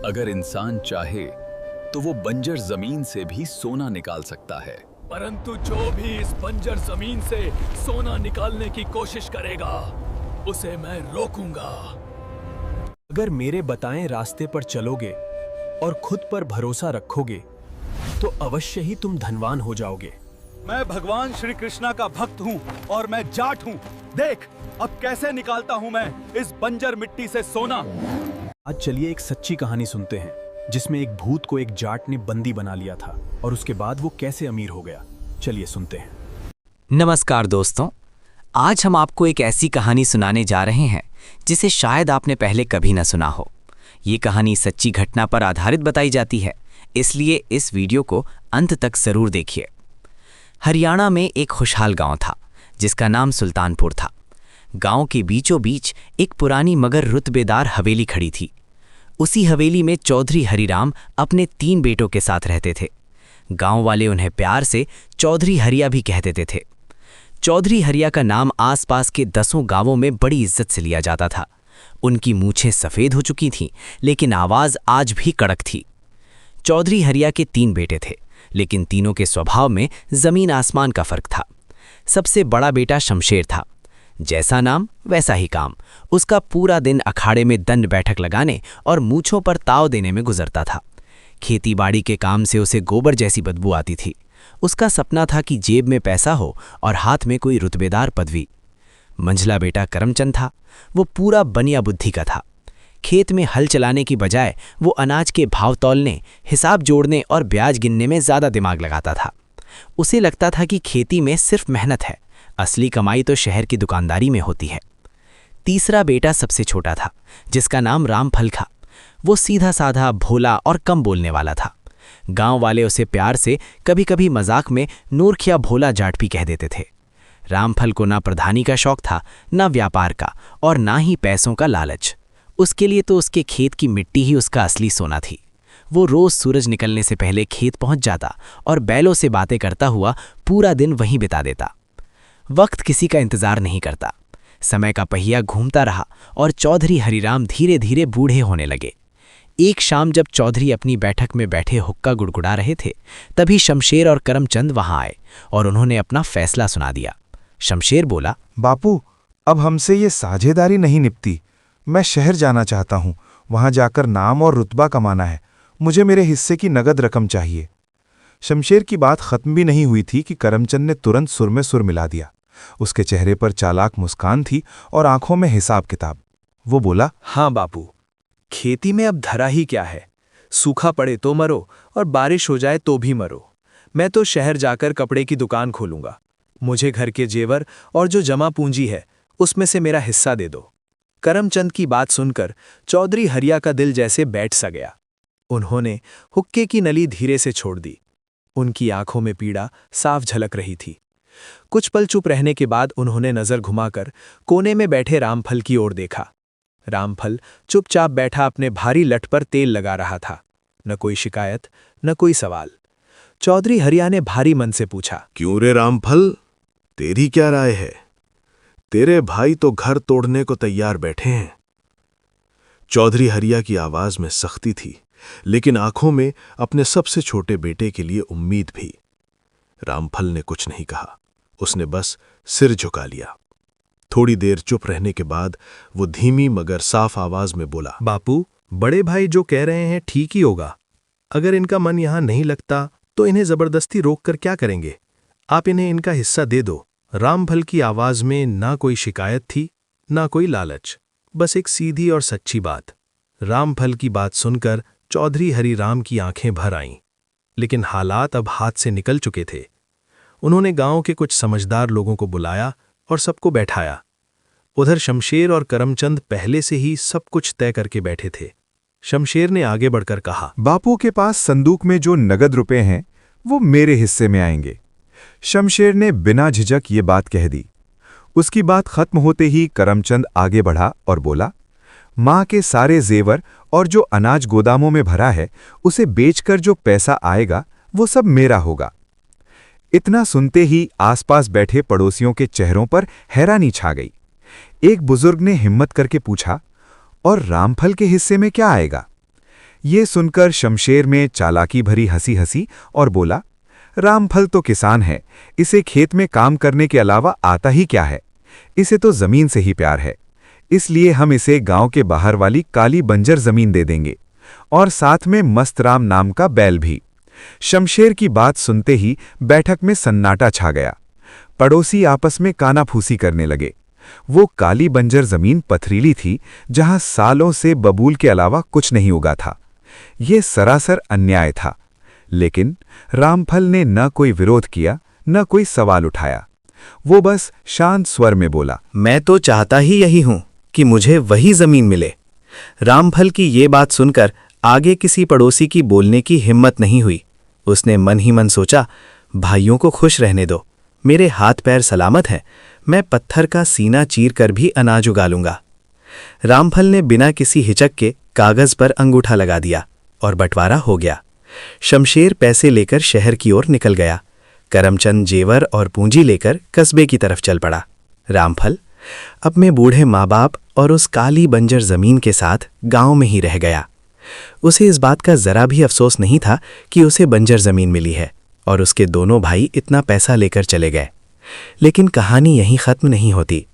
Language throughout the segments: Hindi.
अगर इंसान चाहे तो वो बंजर जमीन से भी सोना निकाल सकता है, परंतु जो भी इस बंजर जमीन से सोना निकालने की कोशिश करेगा उसे मैं रोकूंगा। अगर मेरे बताएं रास्ते पर चलोगे और खुद पर भरोसा रखोगे तो अवश्य ही तुम धनवान हो जाओगे। मैं भगवान श्री कृष्णा का भक्त हूँ और मैं जाट हूँ। देख अब कैसे निकालता हूँ मैं इस बंजर मिट्टी से सोना। आज चलिए एक सच्ची कहानी सुनते हैं जिसमें एक भूत को एक जाट ने बंदी बना लिया था और उसके बाद वो कैसे अमीर हो गया। चलिए सुनते हैं। नमस्कार दोस्तों, आज हम आपको एक ऐसी कहानी सुनाने जा रहे हैं जिसे शायद आपने पहले कभी न सुना हो। ये कहानी सच्ची घटना पर आधारित बताई जाती है, इसलिए इस वीडियो को अंत तक जरूर देखिए। हरियाणा में एक खुशहाल गांव था जिसका नाम सुल्तानपुर था। गांव के बीचों बीच एक पुरानी मगर रुतबेदार हवेली खड़ी थी। उसी हवेली में चौधरी हरिराम अपने 3 बेटों के साथ रहते थे। गांव वाले उन्हें प्यार से चौधरी हरिया भी कह देते थे। चौधरी हरिया का नाम आसपास के 10 गांवों में बड़ी इज्जत से लिया जाता था। उनकी मूछें सफ़ेद हो चुकी थीं, लेकिन आवाज़ आज भी कड़क थी। चौधरी हरिया के 3 बेटे थे, लेकिन तीनों के स्वभाव में ज़मीन आसमान का फ़र्क था। सबसे बड़ा बेटा शमशेर था। जैसा नाम वैसा ही काम। उसका पूरा दिन अखाड़े में दंड बैठक लगाने और मूछों पर ताव देने में गुजरता था। खेती बाड़ी के काम से उसे गोबर जैसी बदबू आती थी। उसका सपना था कि जेब में पैसा हो और हाथ में कोई रुतबेदार पदवी। मंझला बेटा करमचंद था। वो पूरा बनिया बुद्धि का था। खेत में हल चलाने की बजाय वो अनाज के भाव तौलने, हिसाब जोड़ने और ब्याज गिनने में ज़्यादा दिमाग लगाता था। उसे लगता था कि खेती में सिर्फ मेहनत है, असली कमाई तो शहर की दुकानदारी में होती है। तीसरा बेटा सबसे छोटा था, जिसका नाम रामफल था। वो सीधा साधा, भोला और कम बोलने वाला था। गांव वाले उसे प्यार से कभी कभी मजाक में नूरखिया भोला जाट भी कह देते थे। रामफल को ना प्रधानी का शौक था, ना व्यापार का और ना ही पैसों का लालच। उसके लिए तो उसके खेत की मिट्टी ही उसका असली सोना थी। वो रोज सूरज निकलने से पहले खेत पहुंच जाता और बैलों से बातें करता हुआ पूरा दिन वहीं बिता देता। वक्त किसी का इंतजार नहीं करता। समय का पहिया घूमता रहा और चौधरी हरिराम धीरे धीरे बूढ़े होने लगे। एक शाम जब चौधरी अपनी बैठक में बैठे हुक्का गुड़गुड़ा रहे थे, तभी शमशेर और करमचंद वहां आए और उन्होंने अपना फैसला सुना दिया। शमशेर बोला, बापू, अब हमसे ये साझेदारी नहीं निपटी। मैं शहर जाना चाहता हूँ। वहां जाकर नाम और रुतबा कमाना है। मुझे मेरे हिस्से की नगद रकम चाहिए। शमशेर की बात खत्म भी नहीं हुई थी कि करमचंद ने तुरंत सुर में सुर मिला दिया। उसके चेहरे पर चालाक मुस्कान थी और आंखों में हिसाब किताब। वो बोला, हाँ बापू, खेती में अब धरा ही क्या है। सूखा पड़े तो मरो और बारिश हो जाए तो भी मरो। मैं तो शहर जाकर कपड़े की दुकान खोलूंगा। मुझे घर के जेवर और जो जमा पूंजी है उसमें से मेरा हिस्सा दे दो। करमचंद की बात सुनकर चौधरी हरिया का दिल जैसे बैठ सा गया। उन्होंने हुक्के की नली धीरे से छोड़ दी। उनकी आंखों में पीड़ा साफ झलक रही थी। कुछ पल चुप रहने के बाद उन्होंने नजर घुमाकर कोने में बैठे रामफल की ओर देखा। रामफल चुपचाप बैठा अपने भारी लठ पर तेल लगा रहा था। न कोई शिकायत, न कोई सवाल। चौधरी हरिया ने भारी मन से पूछा, क्यों रे रामफल, तेरी क्या राय है? तेरे भाई तो घर तोड़ने को तैयार बैठे हैं। चौधरी हरिया की आवाज में सख्ती थी, लेकिन आंखों में अपने सबसे छोटे बेटे के लिए उम्मीद भी। रामफल ने कुछ नहीं कहा। उसने बस सिर झुका लिया। थोड़ी देर चुप रहने के बाद वो धीमी मगर साफ आवाज में बोला, बापू, बड़े भाई जो कह रहे हैं ठीक ही होगा। अगर इनका मन यहां नहीं लगता तो इन्हें जबरदस्ती रोककर क्या करेंगे? आप इन्हें इनका हिस्सा दे दो। रामफल की आवाज में ना कोई शिकायत थी, ना कोई लालच, बस एक सीधी और सच्ची बात। रामफल की बात सुनकर चौधरी हरिराम की आंखें भर आईं, लेकिन हालात अब हाथ से निकल चुके थे। उन्होंने गांव के कुछ समझदार लोगों को बुलाया और सबको बैठाया। उधर शमशेर और करमचंद पहले से ही सब कुछ तय करके बैठे थे। शमशेर ने आगे बढ़कर कहा, बापू के पास संदूक में जो नगद रुपए हैं वो मेरे हिस्से में आएंगे। शमशेर ने बिना झिझक ये बात कह दी। उसकी बात खत्म होते ही करमचंद आगे बढ़ा और बोला, माँ के सारे जेवर और जो अनाज गोदामों में भरा है उसे बेचकर जो पैसा आएगा वो सब मेरा होगा। इतना सुनते ही आसपास बैठे पड़ोसियों के चेहरों पर हैरानी छा गई। एक बुजुर्ग ने हिम्मत करके पूछा, और रामफल के हिस्से में क्या आएगा? ये सुनकर शमशेर में चालाकी भरी हंसी हंसी और बोला, रामफल तो किसान है, इसे खेत में काम करने के अलावा आता ही क्या है। इसे तो जमीन से ही प्यार है, इसलिए हम इसे गांव के बाहर वाली काली बंजर जमीन दे देंगे, और साथ में मस्तराम नाम का बैल भी। शमशेर की बात सुनते ही बैठक में सन्नाटा छा गया। पड़ोसी आपस में कानाफूसी करने लगे। वो काली बंजर जमीन पथरीली थी, जहां सालों से बबूल के अलावा कुछ नहीं उगा था। ये सरासर अन्याय था, लेकिन रामफल ने न कोई विरोध किया, न कोई सवाल उठाया। वो बस शांत स्वर में बोला, मैं तो चाहता ही यही हूं कि मुझे वही जमीन मिले। रामफल की ये बात सुनकर आगे किसी पड़ोसी की बोलने की हिम्मत नहीं हुई। उसने मन ही मन सोचा, भाइयों को खुश रहने दो, मेरे हाथ पैर सलामत हैं, मैं पत्थर का सीना चीर कर भी अनाज उगा लूंगा। रामफल ने बिना किसी हिचक के कागज पर अंगूठा लगा दिया और बंटवारा हो गया। शमशेर पैसे लेकर शहर की ओर निकल गया। करमचंद जेवर और पूंजी लेकर कस्बे की तरफ चल पड़ा। रामफल अपने बूढ़े माँ बाप और उस काली बंजर जमीन के साथ गांव में ही रह गया। उसे इस बात का जरा भी अफसोस नहीं था कि उसे बंजर जमीन मिली है और उसके दोनों भाई इतना पैसा लेकर चले गए। लेकिन कहानी यहीं खत्म नहीं होती।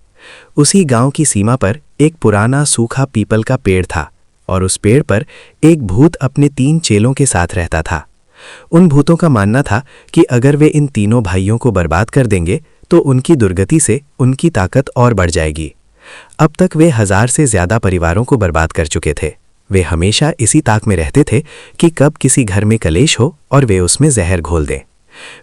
उसी गांव की सीमा पर एक पुराना सूखा पीपल का पेड़ था और उस पेड़ पर एक भूत अपने 3 चेलों के साथ रहता था। उन भूतों का मानना था कि अगर वे इन तीनों भाइयों को बर्बाद कर देंगे तो उनकी दुर्गति से उनकी ताकत और बढ़ जाएगी। अब तक वे 1000 से ज्यादा परिवारों को बर्बाद कर चुके थे। वे हमेशा इसी ताक में रहते थे कि कब किसी घर में कलेश हो और वे उसमें जहर घोल दें।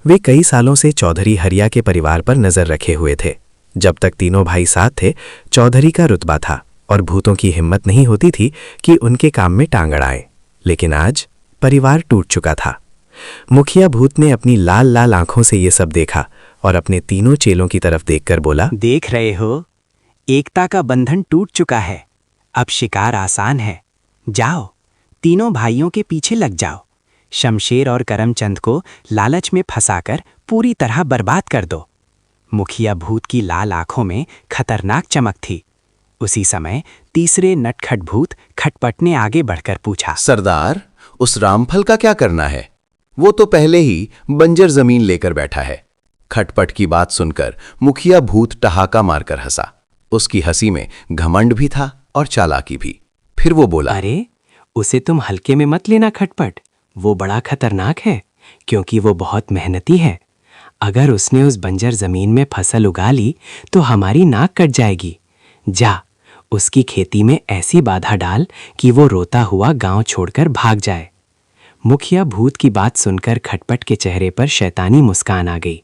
वे कई सालों से चौधरी हरिया के परिवार पर नजर रखे हुए थे। जब तक तीनों भाई साथ थे, चौधरी का रुतबा था और भूतों की हिम्मत नहीं होती थी कि उनके काम में टांग अड़ाएं। लेकिन आज परिवार टूट चुका था। मुखिया भूत ने अपनी लाल लाल आंखों से ये सब देखा और अपने तीनों चेलों की तरफ देखकर बोला, देख रहे हो, एकता का बंधन टूट चुका है। अब शिकार आसान है। जाओ, तीनों भाइयों के पीछे लग जाओ। शमशेर और करमचंद को लालच में फंसाकर पूरी तरह बर्बाद कर दो। मुखिया भूत की लाल आंखों में खतरनाक चमक थी। उसी समय तीसरे नटखट भूत खटपट ने आगे बढ़कर पूछा, सरदार, उस रामफल का क्या करना है? वो तो पहले ही बंजर जमीन लेकर बैठा है। खटपट की बात सुनकर मुखिया भूत ठहाका मारकर हंसा। उसकी हंसी में घमंड भी था और चालाकी भी। फिर वो बोला, अरे उसे तुम हल्के में मत लेना खटपट, वो बड़ा खतरनाक है क्योंकि वो बहुत मेहनती है। अगर उसने उस बंजर जमीन में फसल उगा ली तो हमारी नाक कट जाएगी। जा, उसकी खेती में ऐसी बाधा डाल कि वो रोता हुआ गांव छोड़कर भाग जाए। मुखिया भूत की बात सुनकर खटपट के चेहरे पर शैतानी मुस्कान आ गई।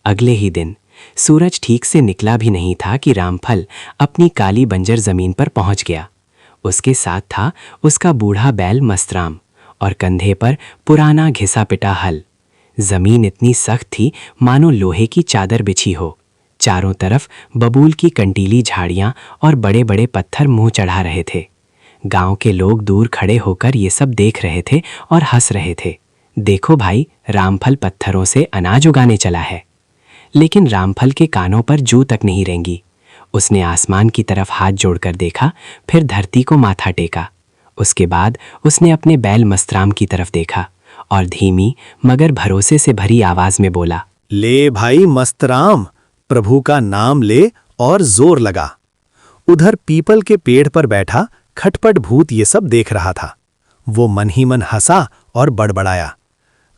अगले ही दिन सूरज ठीक से निकला भी नहीं था कि रामफल अपनी काली बंजर जमीन पर पहुंच गया। उसके साथ था उसका बूढ़ा बैल मस्तराम और कंधे पर पुराना घिसा पिटा हल। जमीन इतनी सख्त थी मानो लोहे की चादर बिछी हो। चारों तरफ बबूल की कंटीली झाड़ियां और बड़े बड़े पत्थर मुंह चढ़ा रहे थे। गांव के लोग दूर खड़े होकर ये सब देख रहे थे और हंस रहे थे। देखो भाई, रामफल पत्थरों से अनाज उगाने चला है। लेकिन रामफल के कानों पर जू तक नहीं रेंगी। उसने आसमान की तरफ हाथ जोड़कर देखा, फिर धरती को माथा टेका। उसके बाद उसने अपने बैल मस्तराम की तरफ देखा और धीमी मगर भरोसे से भरी आवाज में बोला, ले भाई मस्तराम, प्रभु का नाम ले और जोर लगा। उधर पीपल के पेड़ पर बैठा खटपट भूत ये सब देख रहा था। वो मन ही मन हंसा और बड़बड़ाया,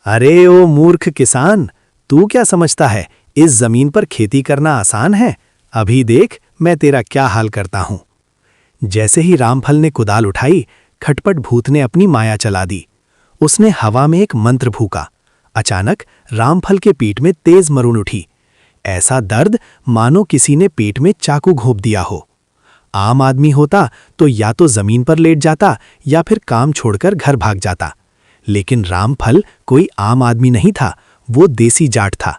अरे ओ मूर्ख किसान, तू क्या समझता है इस जमीन पर खेती करना आसान है? अभी देख मैं तेरा क्या हाल करता हूं। जैसे ही रामफल ने कुदाल उठाई, खटपट भूत ने अपनी माया चला दी। उसने हवा में एक मंत्र फूका। अचानक रामफल के पीठ में तेज मरून उठी। ऐसा दर्द मानो किसी ने पेट में चाकू घोंप दिया हो। आम आदमी होता तो या तो जमीन पर लेट जाता या फिर काम छोड़कर घर भाग जाता। लेकिन रामफल कोई आम आदमी नहीं था, वो देसी जाट था।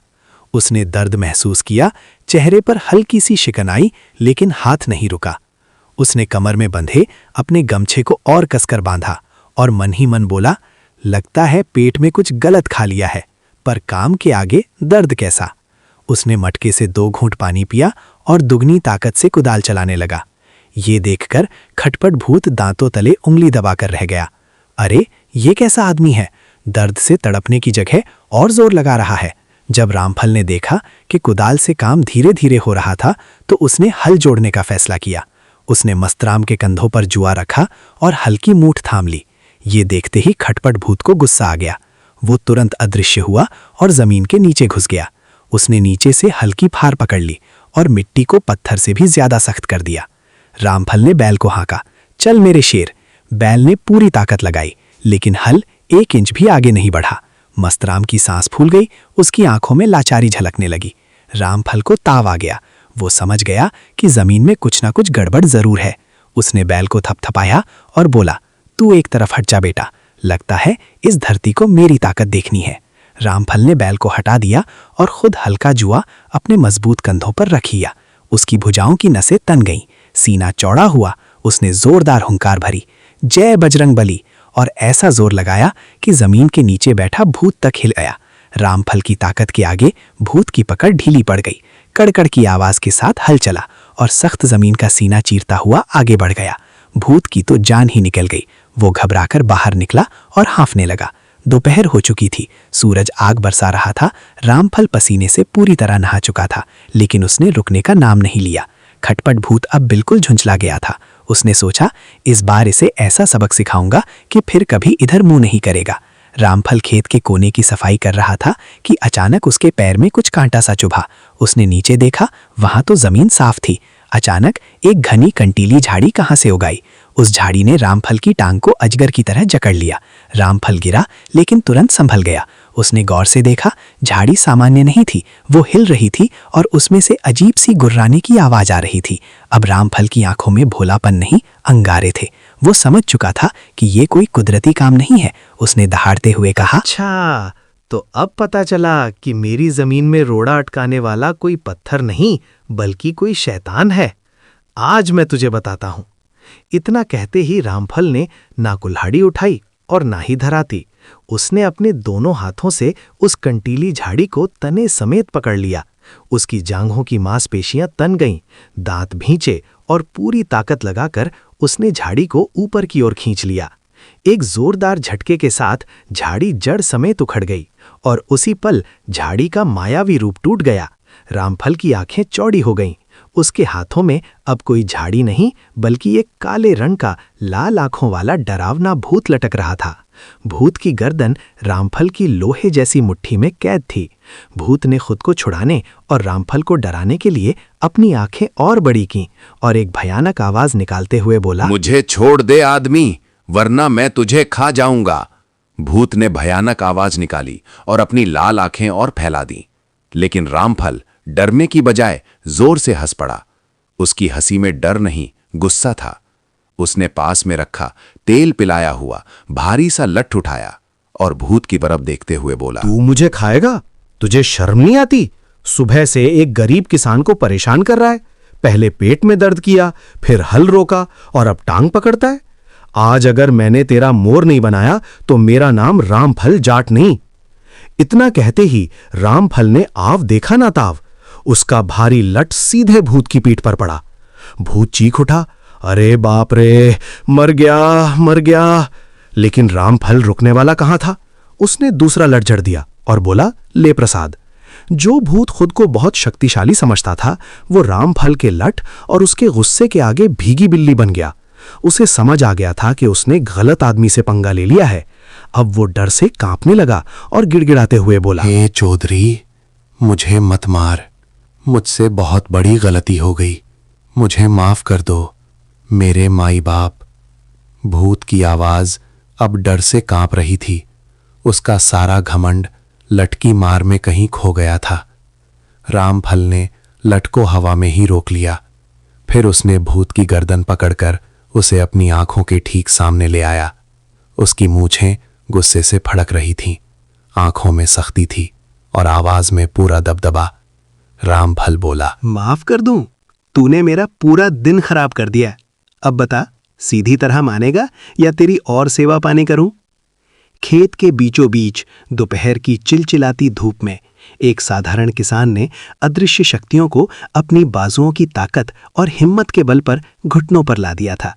उसने दर्द महसूस किया, चेहरे पर हल्की सी शिकन आई, लेकिन हाथ नहीं रुका। उसने कमर में बंधे अपने गमछे को और कसकर बांधा और मन ही मन बोला, लगता है पेट में कुछ गलत खा लिया है, पर काम के आगे दर्द कैसा। उसने मटके से 2 घूंट पानी पिया और दुगनी ताकत से कुदाल चलाने लगा। ये देखकर खटपट भूत दांतों तले उंगली दबाकर रह गया। अरे ये कैसा आदमी है, दर्द से तड़पने की जगह और जोर लगा रहा है। जब रामफल ने देखा कि कुदाल से काम धीरे धीरे हो रहा था तो उसने हल जोड़ने का फैसला किया। उसने मस्तराम के कंधों पर जुआ रखा और हल्की मूठ थाम ली। ये देखते ही खटपट भूत को गुस्सा आ गया। वो तुरंत अदृश्य हुआ और जमीन के नीचे घुस गया। उसने नीचे से हल्की फार पकड़ ली और मिट्टी को पत्थर से भी ज्यादा सख्त कर दिया। रामफल ने बैल को हाँका, चल मेरे शेर। बैल ने पूरी ताकत लगाई, लेकिन हल 1 इंच भी आगे नहीं बढ़ा। मस्तराम की सांस फूल गई, उसकी आंखों में लाचारी झलकने लगी। रामफल को ताव आ गया। वो समझ गया कि जमीन में कुछ ना कुछ गड़बड़ जरूर है। उसने बैल को थपथपाया और बोला, तू एक तरफ हट जा बेटा, लगता है इस धरती को मेरी ताकत देखनी है। रामफल ने बैल को हटा दिया और खुद हल्का जुआ अपने मजबूत कंधों पर रख लिया। उसकी भुजाओं की नसें तन गईं, सीना चौड़ा हुआ। उसने जोरदार हुंकार भरी, जय बजरंग बली, और ऐसा जोर लगाया कि जमीन के नीचे बैठा भूत तक हिल गया। रामफल की ताकत के आगे भूत की पकड़ ढीली पड़ गई। कड़कड़ की आवाज के साथ हल चला और सख्त जमीन का सीना चीरता हुआ आगे बढ़ गया। भूत की तो जान ही निकल गई। वो घबराकर बाहर निकला और हाँफने लगा। दोपहर हो चुकी थी, सूरज आग बरसा रहा था। रामफल पसीने से पूरी तरह नहा चुका था, लेकिन उसने रुकने का नाम नहीं लिया। खटपट भूत अब बिल्कुल झुंझला गया था। उसने सोचा, इस बार इसे ऐसा सबक सिखाऊंगा कि फिर कभी इधर मुंह नहीं करेगा। रामफल खेत के कोने की सफाई कर रहा था कि अचानक उसके पैर में कुछ कांटा सा चुभा। उसने नीचे देखा, वहां तो जमीन साफ थी। अचानक एक घनी कंटीली झाड़ी कहां से उगाई। उस झाड़ी ने रामफल की टांग को अजगर की तरह जकड़ लिया। रामफल गिरा, लेकिन तुरंत संभल गया। उसने गौर से देखा, झाड़ी सामान्य नहीं थी, वो हिल रही थी और उसमें से अजीब सी गुर्राने की आवाज आ रही थी। अब रामफल की आंखों में भोलापन नहीं, अंगारे थे। वो समझ चुका था कि ये कोई कुदरती काम नहीं है। उसने दहाड़ते हुए कहा, अच्छा, तो अब पता चला कि मेरी जमीन में रोड़ा अटकाने वाला कोई पत्थर नहीं बल्कि कोई शैतान है। आज मैं तुझे बताता हूं। इतना कहते ही रामफल ने ना कुल्हाड़ी उठाई और ना ही धराती। उसने अपने दोनों हाथों से उस कंटीली झाड़ी को तने समेत पकड़ लिया। उसकी जांघों की मांसपेशियां तन गईं, दांत भींचे और पूरी ताकत लगाकर उसने झाड़ी को ऊपर की ओर खींच लिया। एक जोरदार झटके के साथ झाड़ी जड़ समेत उखड़ गई और उसी पल झाड़ी का मायावी रूप टूट गया। रामफल की आंखें चौड़ी हो गईं। उसके हाथों में अब कोई झाड़ी नहीं बल्कि एक काले रंग का लाल आंखों वाला डरावना भूत लटक रहा था। भूत की गर्दन रामफल की लोहे जैसी मुट्ठी में कैद थी। भूत ने खुद को छुड़ाने और रामफल को डराने के लिए अपनी आंखें और बड़ी कीं और एक भयानक आवाज निकालते हुए बोला, मुझे छोड़ दे आदमी, वरना मैं तुझे खा जाऊंगा। भूत ने भयानक आवाज निकाली और अपनी लाल आंखें और फैला दी, लेकिन रामफल डरने की बजाय जोर से हंस पड़ा। उसकी हंसी में डर नहीं, गुस्सा था। उसने पास में रखा तेल पिलाया हुआ भारी सा लठ उठाया और भूत की तरफ देखते हुए बोला, तू मुझे खाएगा? तुझे शर्म नहीं आती? सुबह से एक गरीब किसान को परेशान कर रहा है। पहले पेट में दर्द किया, फिर हल रोका और अब टांग पकड़ता है। आज अगर मैंने तेरा मोर नहीं बनाया तो मेरा नाम रामफल जाट नहीं। इतना कहते ही रामफल ने आव देखा ना ताव। उसका भारी लठ सीधे भूत की पीठ पर पड़ा। भूत चीख उठा, अरे बाप रे, मर गया, मर गया। लेकिन रामफल रुकने वाला कहां था। उसने दूसरा लठ जड़ दिया और बोला, ले प्रसाद। जो भूत खुद को बहुत शक्तिशाली समझता था, वो रामफल के लठ और उसके गुस्से के आगे भीगी बिल्ली बन गया। उसे समझ आ गया था कि उसने गलत आदमी से पंगा ले लिया है। अब वो डर से कांपने लगा और गिड़गिड़ाते हुए बोला, हे चौधरी, मुझे मत मार। मुझसे बहुत बड़ी गलती हो गई, मुझे माफ कर दो, मेरे माई बाप। भूत की आवाज अब डर से कांप रही थी। उसका सारा घमंड लटकी मार में कहीं खो गया था। रामफल ने लट को हवा में ही रोक लिया। फिर उसने भूत की गर्दन पकड़कर उसे अपनी आंखों के ठीक सामने ले आया। उसकी मूछें गुस्से से फड़क रही थीं, आंखों में सख्ती थी और आवाज में पूरा दबदबा। रामफल बोला, माफ कर दूं? तूने मेरा पूरा दिन खराब कर दिया। अब बता, सीधी तरह मानेगा या तेरी और सेवा पानी करूं? खेत के बीचों बीच दोपहर की चिलचिलाती धूप में एक साधारण किसान ने अदृश्य शक्तियों को अपनी बाजुओं की ताकत और हिम्मत के बल पर घुटनों पर ला दिया था।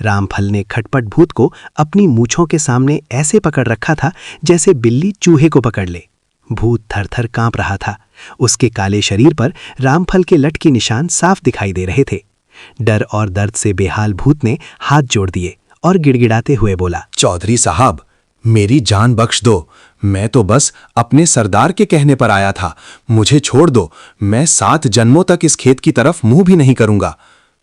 रामफल ने खटपट भूत को अपनी मूछों के सामने ऐसे पकड़ रखा था जैसे बिल्ली चूहे को पकड़ ले। भूत थर-थर कांप रहा था। उसके काले शरीर पर रामफल के लट के निशान साफ दिखाई दे रहे थे। डर और दर्द से बेहाल भूत ने हाथ जोड़ दिए और गिड़गिड़ाते हुए बोला, चौधरी साहब, मेरी जान बख्श दो। मैं तो बस अपने सरदार के कहने पर आया था। मुझे छोड़ दो। मैं 7 जन्मों तक इस खेत की तरफ मुंह भी नहीं करूंगा।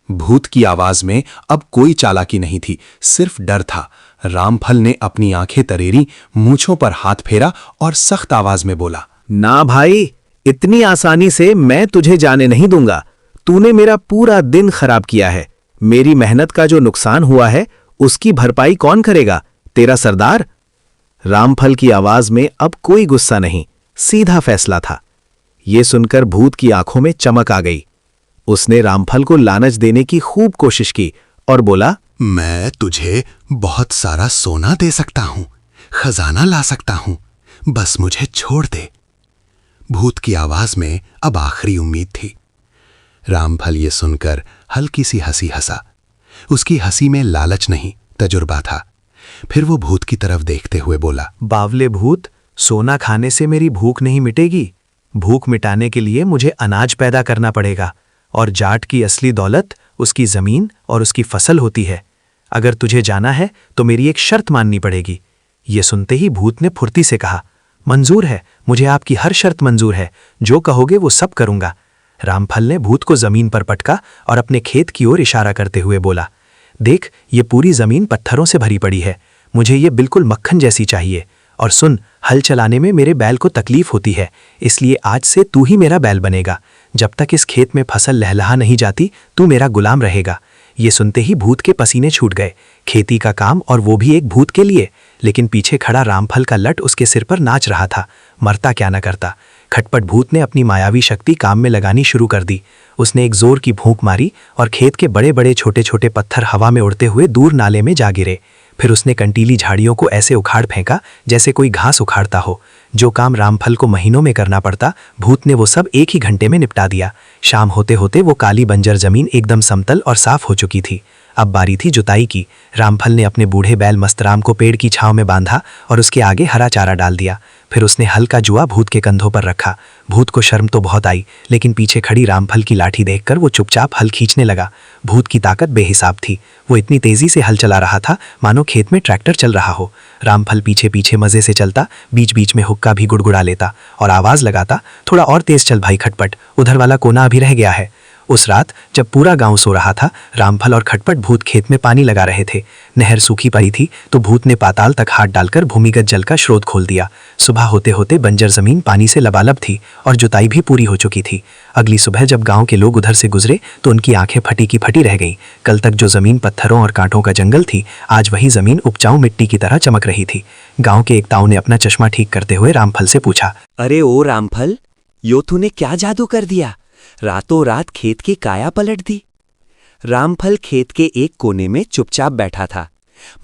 भूत की आवाज में अब कोई चालाकी नहीं थी, सिर्फ डर था। रामफल ने अपनी आंखें तरेरी, मूंछों पर हाथ फेरा और सख्त आवाज में बोला, ना भाई, इतनी आसानी से मैं तुझे जाने नहीं दूंगा। तूने मेरा पूरा दिन खराब किया है। मेरी मेहनत का जो नुकसान हुआ है उसकी भरपाई कौन करेगा? तेरा सरदार? रामफल की आवाज में अब कोई गुस्सा नहीं, सीधा फैसला था। ये सुनकर भूत की आंखों में चमक आ गई। उसने रामफल को लानच देने की खूब कोशिश की और बोला, मैं तुझे बहुत सारा सोना दे सकता हूं, खजाना ला सकता हूं, बस मुझे छोड़ दे। भूत की आवाज में अब आखिरी उम्मीद थी। रामफल ये सुनकर हल्की सी हंसी हंसा। उसकी हंसी में लालच नहीं, तजुर्बा था। फिर वो भूत की तरफ देखते हुए बोला, बावले भूत, सोना खाने से मेरी भूख नहीं मिटेगी। भूख मिटाने के लिए मुझे अनाज पैदा करना पड़ेगा, और जाट की असली दौलत उसकी जमीन और उसकी फसल होती है। अगर तुझे जाना है तो मेरी एक शर्त माननी पड़ेगी। ये सुनते ही भूत ने फुर्ती से कहा, मंजूर है, मुझे आपकी हर शर्त मंजूर है। जो कहोगे वो सब करूंगा। रामफल ने भूत को जमीन पर पटका और अपने खेत की ओर इशारा करते हुए बोला, देख, ये पूरी जमीन पत्थरों से भरी पड़ी है। मुझे ये बिल्कुल मक्खन जैसी चाहिए। और सुन, हल चलाने में मेरे बैल को तकलीफ होती है, इसलिए आज से तू ही मेरा बैल बनेगा। जब तक इस खेत में फसल लहलहा नहीं जाती, तू मेरा गुलाम रहेगा। ये सुनते ही भूत के पसीने छूट गए। खेती का काम, और वो भी एक भूत के लिए। लेकिन पीछे खड़ा रामफल का लट उसके सिर पर नाच रहा था। मरता क्या न करता। खटपट भूत ने अपनी मायावी शक्ति काम में लगानी शुरू कर दी। उसने एक जोर की भूंक मारी और खेत के बड़े बड़े छोटे छोटे पत्थर हवा में उड़ते हुए दूर नाले में जा गिरे। फिर उसने कंटीली झाड़ियों को ऐसे उखाड़ फेंका जैसे कोई घास उखाड़ता हो। जो काम रामफल को महीनों में करना पड़ता, भूत ने वो सब एक ही घंटे में निपटा दिया। शाम होते होते वो काली बंजर जमीन एकदम समतल और साफ हो चुकी थी। अब बारी थी जुताई की। रामफल ने अपने बूढ़े बैल मस्तराम को पेड़ की छांव में बांधा और उसके आगे हरा चारा डाल दिया। फिर उसने हल्का जुआ भूत के कंधों पर रखा। भूत को शर्म तो बहुत आई, लेकिन पीछे खड़ी रामफल की लाठी देखकर वो चुपचाप हल खींचने लगा। भूत की ताकत बेहिसाब थी। वो इतनी तेजी से हल चला रहा था मानो खेत में ट्रैक्टर चल रहा हो। रामफल पीछे पीछे मजे से चलता, बीच बीच में हुक्का भी गुड़गुड़ा लेता और आवाज लगाता, थोड़ा और तेज चल भाई खटपट, उधर वाला कोना अभी रह गया है। उस रात जब पूरा गांव सो रहा था, रामफल और खटपट भूत खेत में पानी लगा रहे थे। नहर सूखी पड़ी थी तो भूत ने पाताल तक हाथ डालकर भूमिगत जल का स्रोत खोल दिया। सुबह होते होते बंजर जमीन पानी से लबालब थी और जुताई भी पूरी हो चुकी थी। अगली सुबह जब गांव के लोग उधर से गुजरे तो उनकी आंखें फटी की फटी रह गईं। कल तक जो जमीन पत्थरों और कांटों का जंगल थी, आज वही जमीन उपजाऊ मिट्टी की तरह चमक रही थी। गांव के एक ताऊ ने अपना चश्मा ठीक करते हुए रामफल से पूछा, अरे ओ रामफल, यो तूने क्या जादू कर दिया? रातों रात खेत की काया पलट दी। रामफल खेत के एक कोने में चुपचाप बैठा था।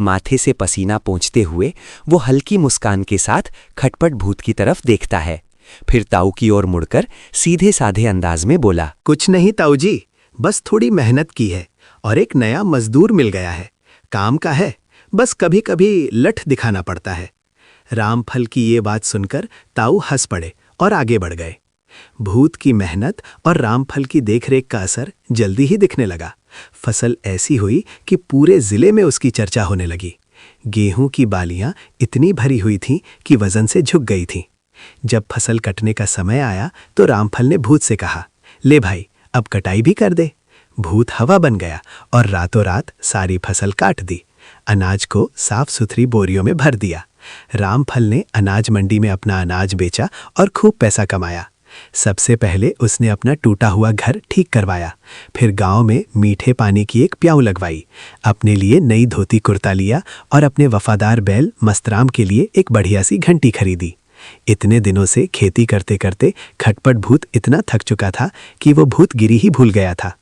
माथे से पसीना पोंछते हुए वो हल्की मुस्कान के साथ खटपट भूत की तरफ देखता है। फिर ताऊ की ओर मुड़कर सीधे साधे अंदाज में बोला, कुछ नहीं ताऊ जी, बस थोड़ी मेहनत की है और एक नया मजदूर मिल गया है। काम का है, बस कभी कभी लठ दिखाना पड़ता है। रामफल की ये बात सुनकर ताऊ हंस पड़े और आगे बढ़ गए। भूत की मेहनत और रामफल की देखरेख का असर जल्दी ही दिखने लगा। फसल ऐसी हुई कि पूरे जिले में उसकी चर्चा होने लगी। गेहूं की बालियां इतनी भरी हुई थीं कि वजन से झुक गई थीं। जब फसल कटने का समय आया तो रामफल ने भूत से कहा, ले भाई, अब कटाई भी कर दे। भूत हवा बन गया और रातों रात सारी फसल काट दी। अनाज को साफ सुथरी बोरियों में भर दिया। रामफल ने अनाज मंडी में अपना अनाज बेचा और खूब पैसा कमाया। सबसे पहले उसने अपना टूटा हुआ घर ठीक करवाया। फिर गांव में मीठे पानी की एक प्याऊ लगवाई। अपने लिए नई धोती कुर्ता लिया और अपने वफादार बैल मस्तराम के लिए एक बढ़िया सी घंटी खरीदी। इतने दिनों से खेती करते करते खटपट भूत इतना थक चुका था कि वो भूतगिरी ही भूल गया था।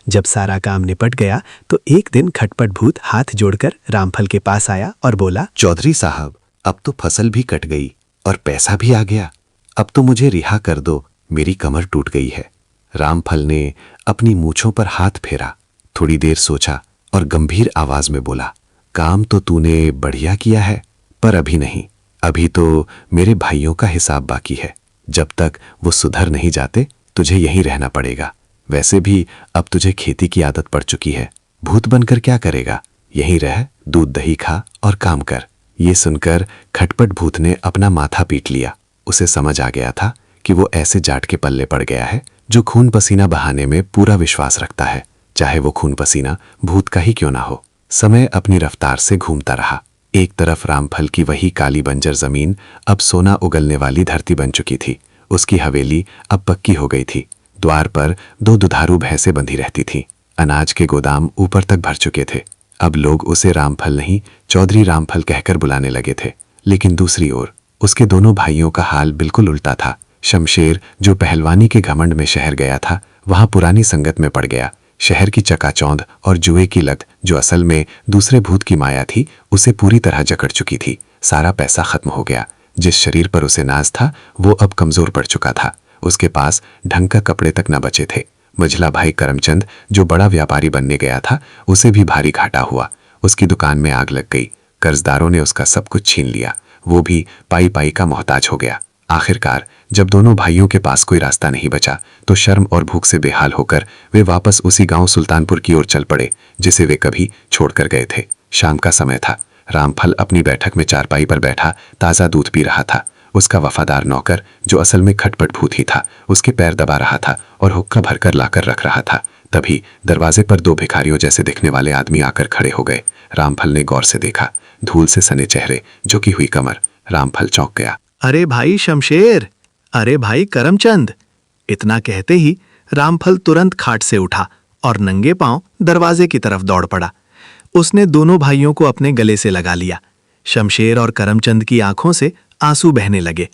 जब सारा काम निपट गया तो एक दिन खटपट भूत हाथ जोड़कर रामफल के पास आया और बोला, चौधरी साहब, अब तो फसल भी कट गई और पैसा भी आ गया। अब तो मुझे रिहा कर दो, मेरी कमर टूट गई है। रामफल ने अपनी मूंछों पर हाथ फेरा, थोड़ी देर सोचा और गंभीर आवाज में बोला, काम तो तूने बढ़िया किया है, पर अभी नहीं। अभी तो मेरे भाइयों का हिसाब बाकी है। जब तक वो सुधर नहीं जाते तुझे यहीं रहना पड़ेगा। वैसे भी अब तुझे खेती की आदत पड़ चुकी है। भूत बनकर क्या करेगा? यहीं रह, दूध दही खा और काम कर। ये सुनकर खटपट भूत ने अपना माथा पीट लिया। उसे समझ आ गया था कि वो ऐसे जाट के पल्ले पड़ गया है जो खून पसीना बहाने में पूरा विश्वास रखता है, चाहे वो खून पसीना भूत का ही क्यों ना हो। समय अपनी रफ्तार से घूमता रहा। एक तरफ रामफल की वही काली बंजर जमीन अब सोना उगलने वाली धरती बन चुकी थी। उसकी हवेली अब पक्की हो गई थी। द्वार पर 2 दुधारू भैंसें बंधी रहती थीं। अनाज के गोदाम ऊपर तक भर चुके थे। अब लोग उसे रामफल नहीं, चौधरी रामफल कहकर बुलाने लगे थे। लेकिन दूसरी ओर उसके दोनों भाइयों का हाल बिल्कुल उल्टा था। शमशेर, जो पहलवानी के घमंड में शहर गया था, वहां पुरानी संगत में पड़ गया। शहर की चकाचौंध और जुए की लत, जो असल में दूसरे भूत की माया थी, उसे पूरी तरह जकड़ चुकी थी। सारा पैसा खत्म हो गया। जिस शरीर पर उसे नाज था वो अब कमजोर पड़ चुका था। उसके पास ढंग का कपड़े तक न बचे थे। मझला भाई करमचंद, जो बड़ा व्यापारी बनने गया था, उसे भी भारी घाटा हुआ। उसकी दुकान में आग लग गई। कर्जदारों ने उसका सब कुछ छीन लिया। वो भी पाई पाई का मोहताज हो गया। आखिरकार जब दोनों भाइयों के पास कोई रास्ता नहीं बचा तो शर्म और भूख से बेहाल होकर वे वापस उसी गांव सुल्तानपुर की ओर चल पड़े जिसे वे कभी छोड़कर गए थे। शाम का समय था। रामफल अपनी बैठक में चारपाई पर बैठा ताज़ा दूध पी रहा था। उसका वफादार नौकर, जो असल में खटपट भूत ही था, उसके पैर दबा रहा था और हुक्का भरकर लाकर रख रहा था। तभी दरवाजे पर 2 भिखारियों जैसे दिखने वाले आदमी आकर खड़े हो गए। रामफल ने गौर से देखा। धूल से सने चेहरे, झुकी हुई कमर। रामफल चौंक गया। अरे भाई शमशेर, अरे भाई करमचंद। इतना कहते ही रामफल तुरंत खाट से उठा और नंगे पांव दरवाजे की तरफ दौड़ पड़ा। उसने दोनों भाइयों को अपने गले से लगा लिया। शमशेर और करमचंद की आंखों से आंसू बहने लगे।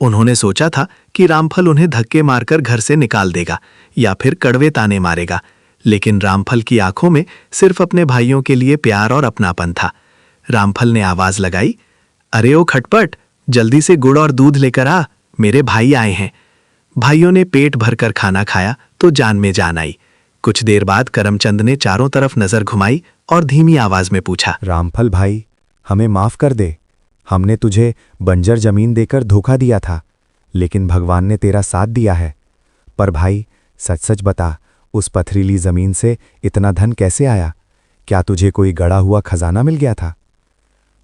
उन्होंने सोचा था कि रामफल उन्हें धक्के मारकर घर से निकाल देगा या फिर कड़वे ताने मारेगा, लेकिन रामफल की आंखों में सिर्फ अपने भाइयों के लिए प्यार और अपनापन था। रामफल ने आवाज लगाई, अरे ओ खटपट, जल्दी से गुड़ और दूध लेकर आ, मेरे भाई आए हैं। भाइयों ने पेट भरकर खाना खाया तो जान में जान आई। कुछ देर बाद करमचंद ने चारों तरफ नजर घुमाई और धीमी आवाज में पूछा, रामफल भाई, हमें माफ कर दे। हमने तुझे बंजर जमीन देकर धोखा दिया था, लेकिन भगवान ने तेरा साथ दिया है। पर भाई, सच सच बता, उस पथरीली जमीन से इतना धन कैसे आया? क्या तुझे कोई गड़ा हुआ खजाना मिल गया था?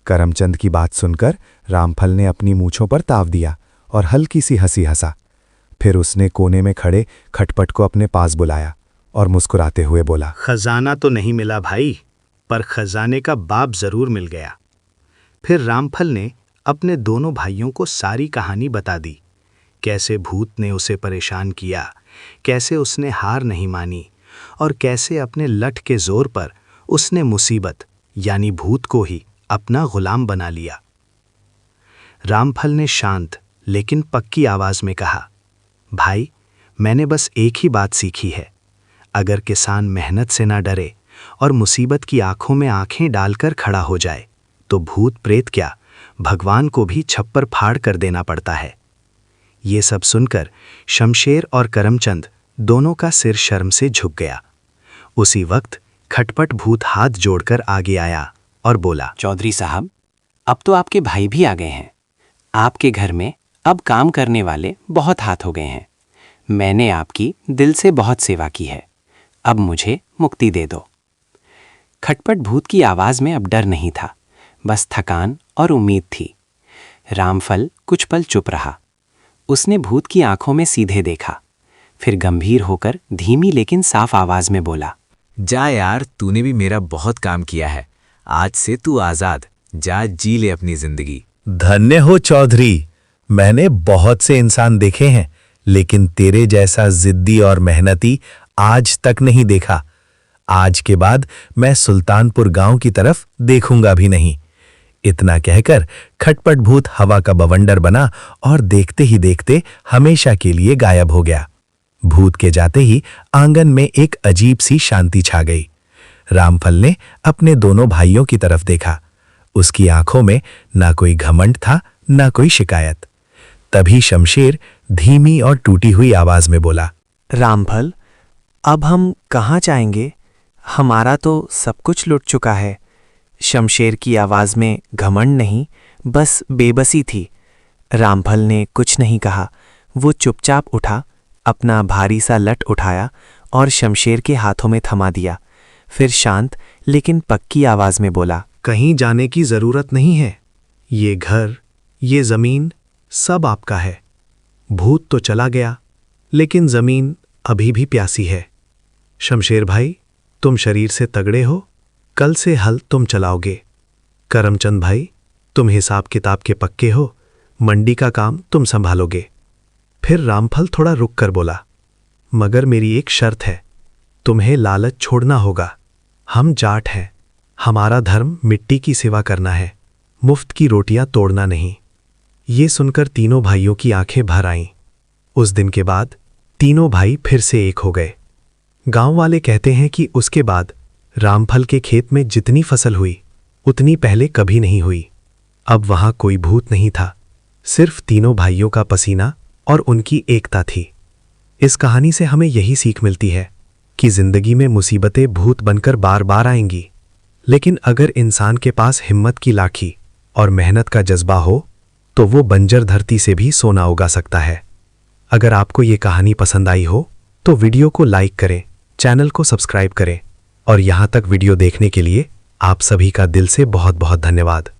करमचंद की बात सुनकर रामफल ने अपनी मूंछों पर ताव दिया और हल्की सी हंसी हंसा। फिर उसने कोने में खड़े खटपट को अपने पास बुलाया और मुस्कुराते हुए बोला, खजाना तो नहीं मिला भाई, पर खजाने का बाप जरूर मिल गया। फिर रामफल ने अपने दोनों भाइयों को सारी कहानी बता दी। कैसे भूत ने उसे परेशान किया, कैसे उसने हार नहीं मानी और कैसे अपने लठ के जोर पर उसने मुसीबत यानी भूत को ही अपना गुलाम बना लिया। रामफल ने शांत लेकिन पक्की आवाज में कहा, भाई, मैंने बस एक ही बात सीखी है। अगर किसान मेहनत से ना डरे और मुसीबत की आंखों में आंखें डालकर खड़ा हो जाए तो भूत प्रेत क्या, भगवान को भी छप्पर फाड़ कर देना पड़ता है। ये सब सुनकर शमशेर और करमचंद दोनों का सिर शर्म से झुक गया। उसी वक्त खटपट भूत हाथ जोड़कर आगे आया और बोला, चौधरी साहब, अब तो आपके भाई भी आ गए हैं। आपके घर में अब काम करने वाले बहुत हाथ हो गए हैं। मैंने आपकी दिल से बहुत सेवा की है। अब मुझे मुक्ति दे दो। खटपट भूत की आवाज में अब डर नहीं था, बस थकान और उम्मीद थी। रामफल कुछ पल चुप रहा। उसने भूत की आंखों में सीधे देखा, फिर गंभीर होकर धीमी लेकिन साफ आवाज में बोला, जा यार, तूने भी मेरा बहुत काम किया है। आज से तू आजाद, जा जी ले अपनी जिंदगी। धन्य हो चौधरी, मैंने बहुत से इंसान देखे हैं, लेकिन तेरे जैसा जिद्दी और मेहनती आज तक नहीं देखा। आज के बाद मैं सुल्तानपुर गांव की तरफ देखूंगा भी नहीं। इतना कहकर खटपट भूत हवा का बवंडर बना और देखते ही देखते हमेशा के लिए गायब हो गया। भूत के जाते ही आंगन में एक अजीब सी शांति छा गई। रामफल ने अपने दोनों भाइयों की तरफ देखा। उसकी आंखों में ना कोई घमंड था, ना कोई शिकायत। तभी शमशेर धीमी और टूटी हुई आवाज में बोला, रामफल, अब हम कहाँ जाएंगे? हमारा तो सब कुछ लुट चुका है। शमशेर की आवाज में घमंड नहीं, बस बेबसी थी। रामफल ने कुछ नहीं कहा। वो चुपचाप उठा, अपना भारी सा लट उठाया और शमशेर के हाथों में थमा दिया। फिर शांत लेकिन पक्की आवाज में बोला, कहीं जाने की जरूरत नहीं है। ये घर, ये जमीन सब आपका है। भूत तो चला गया, लेकिन जमीन अभी भी प्यासी है। शमशेर भाई, तुम शरीर से तगड़े हो, कल से हल तुम चलाओगे। करमचंद भाई, तुम हिसाब किताब के पक्के हो, मंडी का काम तुम संभालोगे। फिर रामफल थोड़ा रुक कर बोला, मगर मेरी एक शर्त है, तुम्हें लालच छोड़ना होगा। हम जाट हैं, हमारा धर्म मिट्टी की सेवा करना है, मुफ्त की रोटियां तोड़ना नहीं। ये सुनकर तीनों भाइयों की आंखें भर आईं। उस दिन के बाद तीनों भाई फिर से एक हो गए। गांव वाले कहते हैं कि उसके बाद रामफल के खेत में जितनी फसल हुई उतनी पहले कभी नहीं हुई। अब वहां कोई भूत नहीं था, सिर्फ तीनों भाइयों का पसीना और उनकी एकता थी। इस कहानी से हमें यही सीख मिलती है कि जिंदगी में मुसीबतें भूत बनकर बार बार आएंगी, लेकिन अगर इंसान के पास हिम्मत की लाठी और मेहनत का जज्बा हो तो वो बंजर धरती से भी सोना उगा सकता है। अगर आपको ये कहानी पसंद आई हो तो वीडियो को लाइक करें, चैनल को सब्सक्राइब करें और यहाँ तक वीडियो देखने के लिए आप सभी का दिल से बहुत बहुत धन्यवाद।